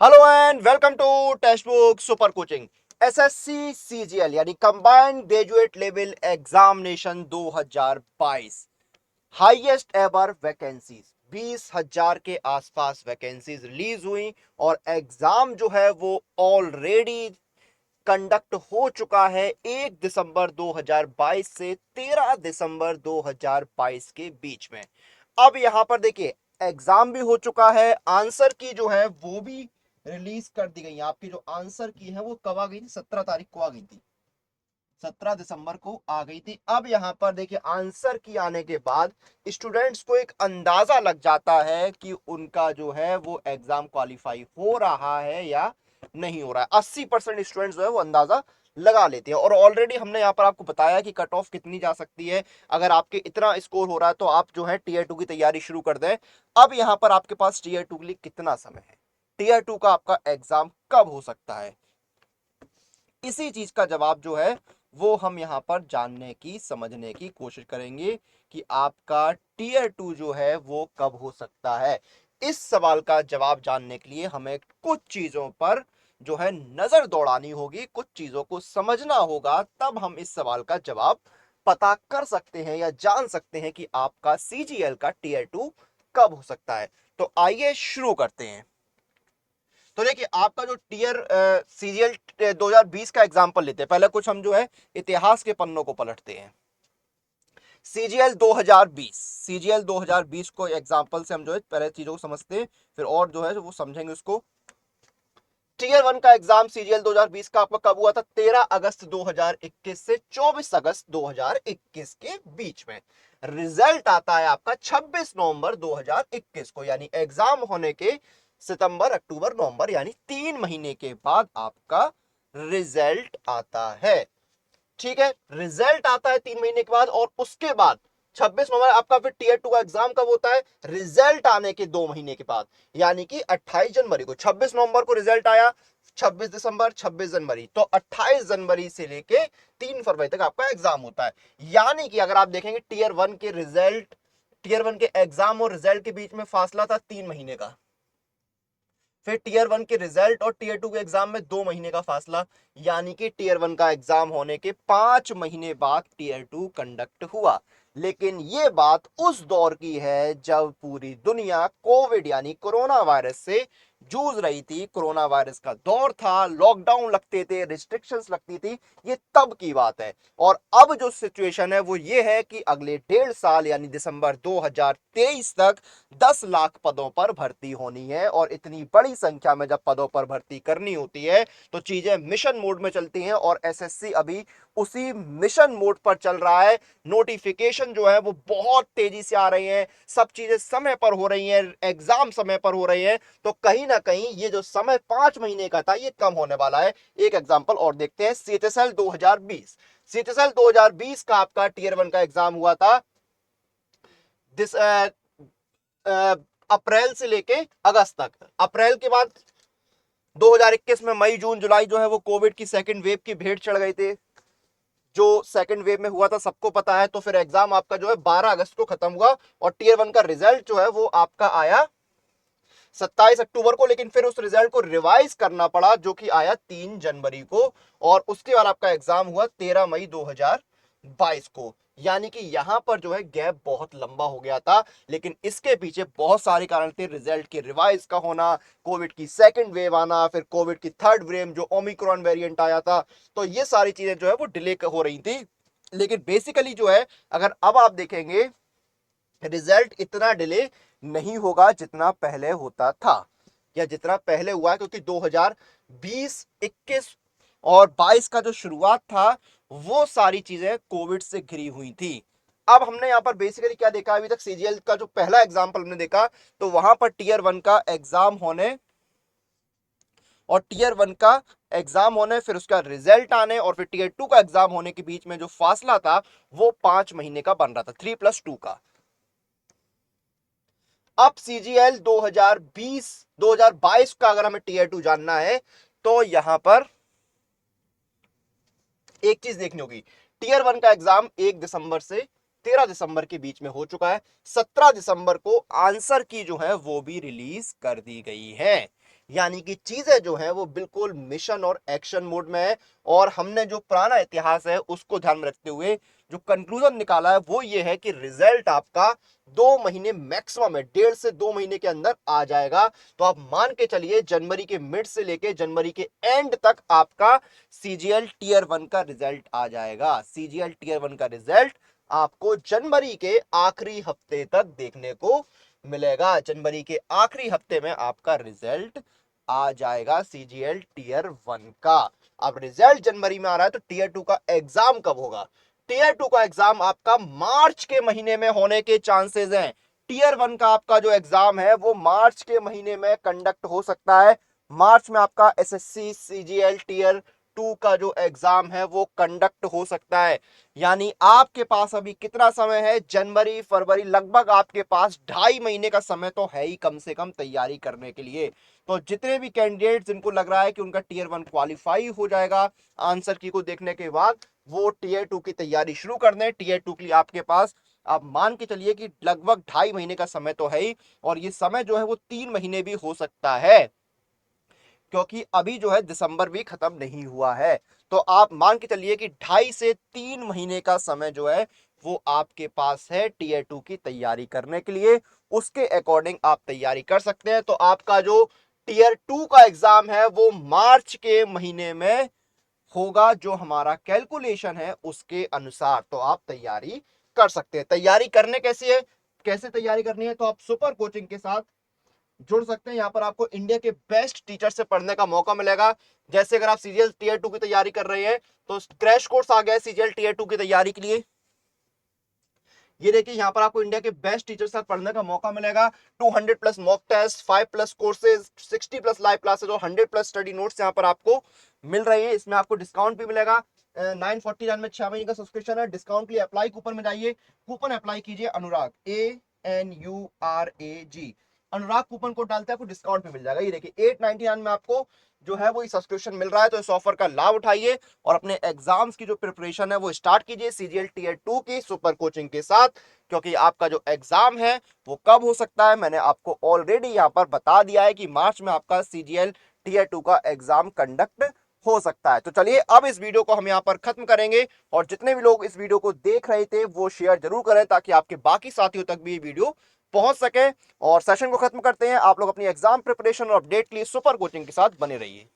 Hello and welcome to Testbook super coaching. SSC CGL यानी combined graduate level examination 2022 highest ever vacancies 20,000 के आसपास vacancies release हुई और exam जो है वो ऑलरेडी कंडक्ट हो चुका है 1 दिसंबर 2022 से 13 दिसंबर 2022 के बीच में। अब यहां पर देखिए एग्जाम भी हो चुका है, आंसर की जो है वो भी रिलीज कर दी गई है। आपकी जो आंसर की है वो कब आ गई थी? 17 तारीख को आ गई थी, 17 दिसंबर को आ गई थी। अब यहां पर देखिए आंसर की आने के बाद स्टूडेंट्स को एक अंदाजा लग जाता है कि उनका जो है वो एग्जाम क्वालिफाई हो रहा है या नहीं हो रहा है। 80% स्टूडेंट्स जो है वो अंदाजा लगा लेते हैं और ऑलरेडी हमने यहाँ पर आपको बताया कि कट ऑफ कितनी जा सकती है। अगर आपके इतना स्कोर हो रहा है तो आप जो है टीयर 2 की तैयारी शुरू कर दें। अब यहाँ पर आपके पास टीयर 2 के लिए कितना समय है, टीयर 2 का आपका एग्जाम कब हो सकता है, इसी चीज का जवाब जो है वो हम यहां पर जानने की समझने की कोशिश करेंगे कि आपका टीयर 2 जो है वो कब हो सकता है। इस सवाल का जवाब जानने के लिए हमें कुछ चीजों पर जो है नजर दौड़ानी होगी, कुछ चीजों को समझना होगा, तब हम इस सवाल का जवाब पता कर सकते हैं या जान सकते हैं कि आपका सीजीएल का टीयर 2 कब हो सकता है। तो आइए शुरू करते हैं। तो देखिए आपका जो टीयर सीजीएल 2020 का एग्जांपल लेते हैं। पहले कुछ हम जो है इतिहास के पन्नों को पलटते हैं। सीजीएल 2020, सीजीएल 2020 को एग्जांपल से हम जो है पहले चीजों को समझते हैं, फिर और जो है वो समझेंगे उसको। टीयर 1 का एग्जाम सीजीएल 2020 का आपका कब हुआ था? 13 अगस्त 2021 से 24 अगस्त 2021 के बीच में। रिजल्ट आता है आपका 26 नवंबर 2021 को, यानी एग्जाम होने के सितंबर अक्टूबर नवंबर यानी 3 महीने के बाद आपका रिजल्ट आता है। ठीक है, रिजल्ट आता है 3 महीने के बाद और उसके बाद 26 नवंबर आपका फिर टीयर 2 का एग्जाम कब होता है? रिजल्ट आने के 2 महीने के बाद, यानी कि 28 जनवरी को। 26 नवंबर को रिजल्ट आया, 26 दिसंबर, 26 जनवरी, तो 28 जनवरी से लेके 3 फरवरी तक आपका एग्जाम होता है। यानी कि अगर आप देखेंगे टीयर 1 के रिजल्ट, टीयर 1 के एग्जाम और रिजल्ट के बीच में फासला था 3 महीने का। फिर टीयर 1 के रिजल्ट और टीयर 2 के एग्जाम में 2 महीने का फासला, यानी कि टीयर 1 का एग्जाम होने के 5 महीने बाद टीयर 2 कंडक्ट हुआ। लेकिन ये बात उस दौर की है जब पूरी दुनिया कोविड यानी कोरोना वायरस से जूझ रही थी। कोरोना वायरस का दौर था, लॉकडाउन लगते थे, रिस्ट्रिक्शंस लगती थी, ये तब की बात है। और अब जो सिचुएशन है वो ये है कि अगले 1.5 साल यानी दिसंबर 2023 तक 10 लाख पदों पर भर्ती होनी है और इतनी बड़ी संख्या में जब पदों पर भर्ती करनी होती है तो चीजें मिशन मोड में चलती हैं और एसएससी अभी उसी मिशन मोड पर चल रहा है। नोटिफिकेशन जो है वो बहुत तेजी से आ रही हैं, सब चीजें समय पर हो रही हैं, एग्जाम समय पर हो रहे हैं, तो कहीं ना कहीं ये जो समय 5 महीने का था ये कम होने वाला है। एक एग्जांपल और देखते हैं, सीएचएसएल 2020। सीएचएसएल 2020 का आपका टीयर 1 का एग्जाम हुआ था दिस अप्रैल से लेके अगस्त तक। अप्रैल के बाद 2021 में मई जून जुलाई जो है वो कोविड की सेकंड वेव की भेंट चढ़ गए थे, जो सेकंड वेव में हुआ था सबको पता है। तो फिर एग्जाम आपका जो है 12 अगस्त को खत्म हुआ और टीयर 1 का रिजल्ट जो है वो आपका आया 27 अक्टूबर को। लेकिन फिर उस रिजल्ट को रिवाइज करना पड़ा जो कि आया 3 जनवरी को और उसके बाद आपका एग्जाम हुआ 13 मई 2022 को। यानी कि यहां पर जो है गैप बहुत लंबा हो गया था, लेकिन इसके पीछे बहुत सारे कारण थे। रिजल्ट के रिवाइज का होना, कोविड की सेकंड वेव आना, फिर कोविड की थर्ड वेव जो ओमिक्रॉन वेरिएंट आया था, तो ये सारी चीजें जो है वो डिले हो रही थी। लेकिन बेसिकली जो है अगर अब आप देखेंगे रिजल्ट इतना डिले नहीं होगा जितना पहले होता था या जितना पहले हुआ है, क्योंकि 2020, 21 और 22 का जो शुरुआत था वो सारी चीजें कोविड से घिरी हुई थी। अब हमने यहां पर बेसिकली क्या देखा, अभी तक सीजीएल का जो पहला एग्जाम्पल हमने देखा तो वहां पर टीयर 1 का एग्जाम होने और टीयर 1 का एग्जाम होने, फिर उसका रिजल्ट आने और फिर टीयर 2 का एग्जाम होने के बीच में जो फासला था वो 5 महीने का बन रहा था, 3+2 का। अब सीजीएल 2020 2022 का अगर हमें टीयर 2 जानना है तो यहां पर एक चीज देखनी होगी। टीयर 1 का एग्जाम 1 दिसंबर से 13 दिसंबर के बीच में हो चुका है। 17 दिसंबर को आंसर की जो है वो भी रिलीज कर दी गई है। यानी कि चीजें जो है वो बिल्कुल मिशन और एक्शन मोड में है। और हमने जो पुराना इतिहास है उसको ध्यान में रखते हुए जो कंक्लूजन निकाला है वो ये है कि रिजल्ट आपका 2 महीने मैक्सिमम है, 1.5 से 2 महीने के अंदर आ जाएगा। तो आप मान के चलिए जनवरी के मिड से लेके जनवरी के एंड तक आपका सीजीएल टीयर 1 का रिजल्ट आ जाएगा। सीजीएल टीयर 1 का रिजल्ट आपको जनवरी के आखिरी हफ्ते तक देखने को मिलेगा। जनवरी के आखिरी हफ्ते में आपका रिजल्ट आ जाएगा सीजीएल टीयर 1 का। अब रिजल्ट जनवरी में आ रहा है तो टीयर 2 का एग्जाम कब होगा? टीयर 2 का एग्जाम आपका मार्च के महीने में होने के चांसेस हैं। टीयर 1 का आपका जो एग्जाम है वो मार्च के महीने में कंडक्ट हो सकता है। मार्च में आपका एसएससी सीजीएल टीयर 2 का जो एग्जाम है वो कंडक्ट हो सकता है। यानी आपके पास अभी कितना समय है? जनवरी फरवरी, लगभग आपके पास 2.5 महीने का समय तो है ही कम से कम तैयारी करने के लिए। तो जितने भी कैंडिडेट जिनको लग रहा है कि उनका टीयर 1 क्वालिफाई हो जाएगा आंसर की को देखने के बाद, वो टीयर 2 की तैयारी शुरू कर दें। टीयर 2 के लिए आपके पास आप मान के चलिए कि लगभग 2.5 महीने का समय तो है ही, और ये समय जो है वो 3 महीने भी हो सकता है, क्योंकि अभी जो है दिसंबर भी खत्म नहीं हुआ है। तो आप मान के चलिए कि 2.5 से 3 महीने का समय जो है वो आपके पास है टीयर 2 की तैयारी करने के लिए। उसके अकॉर्डिंग आप तैयारी कर सकते हैं। तो आपका जो टीयर 2 का एग्जाम है वो मार्च के महीने में होगा, जो हमारा कैलकुलेशन है उसके अनुसार। तो आप तैयारी कर सकते हैं। तैयारी करने कैसी है, कैसे तैयारी करनी है? तो आप सुपर कोचिंग के साथ जुड़ सकते हैं। यहाँ पर आपको इंडिया के बेस्ट टीचर से पढ़ने का मौका मिलेगा। जैसे अगर आप सीजीएल टीयर 2 की तैयारी कर रहे हैं तो क्रैश कोर्स आ गया है सीजीएल टीयर 2 की तैयारी के लिए। ये देखिए यहाँ पर आपको इंडिया के बेस्ट टीचर से पढ़ने का मौका मिलेगा। 200+ mock test, 5+ courses, 60+ live classes और 100+ स्टडी नोट्स यहाँ पर आपको मिल रहे हैं। इसमें आपको डिस्काउंट भी मिलेगा। 949 में 6 महीने का सब्सक्रिप्शन है। डिस्काउंट के लिए अप्लाई कूपन में जाइए, कूपन अप्लाई कीजिए अनुराग, ANURAG, अनुराग कूपन कोड डालते हैं आपको डिस्काउंट भी मिल जाएगा। ये देखिए 899 में आपको जो है वो सब्सक्रिप्शन मिल रहा है। तो इस ऑफर का लाभ उठाइए और अपने एग्जाम्स की जो प्रिपरेशन है वो स्टार्ट कीजिए सीजीएल टीयर 2 की सुपर कोचिंग के साथ। क्योंकि आपका जो एग्जाम है वो कब हो सकता है मैंने आपको ऑलरेडी यहाँ पर बता दिया है कि मार्च में आपका सीजीएल टीयर 2 का एग्जाम कंडक्ट हो सकता है। तो चलिए अब इस वीडियो को हम यहाँ पर खत्म करेंगे, और जितने भी लोग इस वीडियो को देख रहे थे वो शेयर जरूर करें ताकि आपके बाकी साथियों तक भी ये वीडियो पहुंच सके। और सेशन को खत्म करते हैं। आप लोग अपनी एग्जाम प्रिपरेशन और अपडेट के लिए सुपर कोचिंग के साथ बने रहिए।